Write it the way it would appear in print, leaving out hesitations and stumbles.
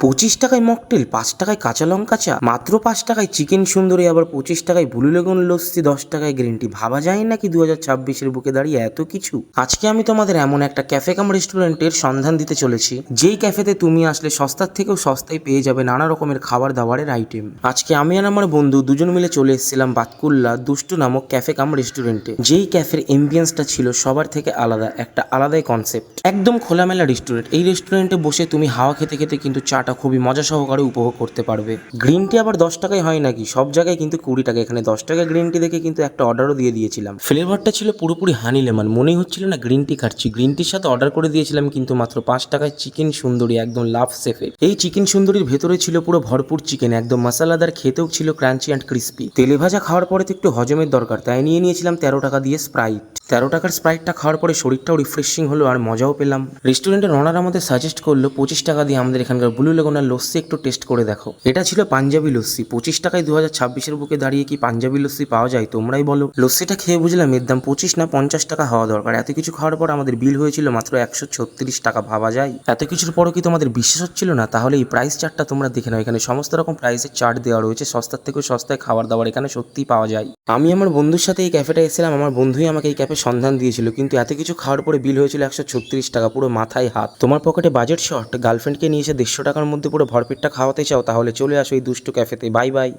25 টাকায় মকটেল, 5 টাকায় কাঁচা লঙ্কা চা, মাত্র 5 টাকায় চিকেন সুন্দরী, আবার 25 টাকায় ব্লু লেগুন লস্যি, 10 টাকায় গ্রিন টি। ভাবা যায় নাকি 2026-এর বুকে দাঁড়িয়ে এত কিছু? আজকে আমি তোমাদের এমন একটা ক্যাফে কাম রেস্টুরেন্টের সন্ধান দিতে চলেছি, যেই ক্যাফেতে তুমি আসলে সস্তার থেকেও সস্তায় পেয়ে যাবে নানা রকমের খাবার দাবারের আইটেম। আজকে আমি আর আমার বন্ধু দুজন মিলে চলে এসেছিলাম বাতকুল্লা দুষ্টু নামক ক্যাফে কাম রেস্টুরেন্টে। যেই ক্যাফের এম্বিয়েন্সটা ছিল সবার থেকে আলাদা, একটা আলাদাই কনসেপ্ট, একদম খোলামেলা রেস্টুরেন্ট। এই রেস্টুরেন্টে বসে তুমি হাওয়া খেতে খেতে কিন্তু চাটা খুবই মজা সহকারে উপভোগ করতে পারবে। গ্রিন টি আবার 10 টাকায় হয় নাকি? সব জায়গায় কিন্তু 20 টাকা, এখানে 10 টাকা গ্রিন টি দেখে কিন্তু একটা অর্ডারও দিয়ে দিয়েছিলাম। ফ্লেভারটা ছিল পুরোপুরি হানি লেমন, মনেই হচ্ছিল না গ্রিন টি খাচ্ছি। গ্রিন টির সাথে অর্ডার করে দিয়েছিলাম কিন্তু মাত্র 5 টাকায় চিকেন সুন্দরী, একদম লাভ সেফে। এই চিকেন সুন্দরীর ভেতরে ছিল পুরো ভরপুর চিকেন, একদম মশলাদার, খেতেও ছিল ক্রাঞ্চি অ্যান্ড ক্রিস্পি। তেলে ভাজা খাওয়ার পরে তো একটু হজমের দরকার, তাই নিয়েছিলাম 13 টাকা দিয়ে স্প্রাইট। 13 টাকার স্প্রাইটটা খাওয়ার পরে শরীরটাও রিফ্রেশিং হলো আর মজাও পেলাম। রেস্টুরেন্টের ওনার আমাদের সাজেস্ট করলো 25 টাকা দিয়ে আমাদের এখানকার ব্লু লেগুনার লস্যি একটু টেস্ট করে দেখো। এটা ছিল পাঞ্জাবি লস্যি। 25 টাকায় 2026-এর বুকে দাঁড়িয়ে কি পাঞ্জাবি লস্যি পাওয়া যায়? তোমরাই বলো। লস্যিটা খেয়ে বুঝলাম এর দাম 25 না 50 টাকা হওয়া দরকার। এত কিছু খাওয়ার পর আমাদের বিল হয়েছিল মাত্র 136 টাকা। ভাবা যায়? এত কিছুর পরও কি তোমাদের বিশ্বাস হচ্ছিল না? তাহলে এই প্রাইস চার্টটা তোমরা দেখে নাও, এখানে সমস্ত রকম প্রাইসের চার্ট দেওয়া রয়েছে, সস্তার থেকে সস্তায় খাবার দাবার এখানে সত্যিই পাওয়া যায়। আমি আমার বন্ধুর সাথে এই ক্যাফেটা এসেছিলাম, আমার বন্ধুই আমাকে এই ক্যাফে সন্ধান দিয়েছিল, কিন্তু এত কিছু খাওয়ার পরে বিল হয়েছিল 136 টাকা। পুরো মাথায় হাত। তোমার পকেটে বাজেট শর্ট, গার্লফ্রেন্ডকে নিয়ে এসে 150 টাকার মধ্যে পুরো ভরপেটটা খাওয়াতে চাও, তাহলে চলে আসো এই দুষ্টু ক্যাফেতে। Bye bye.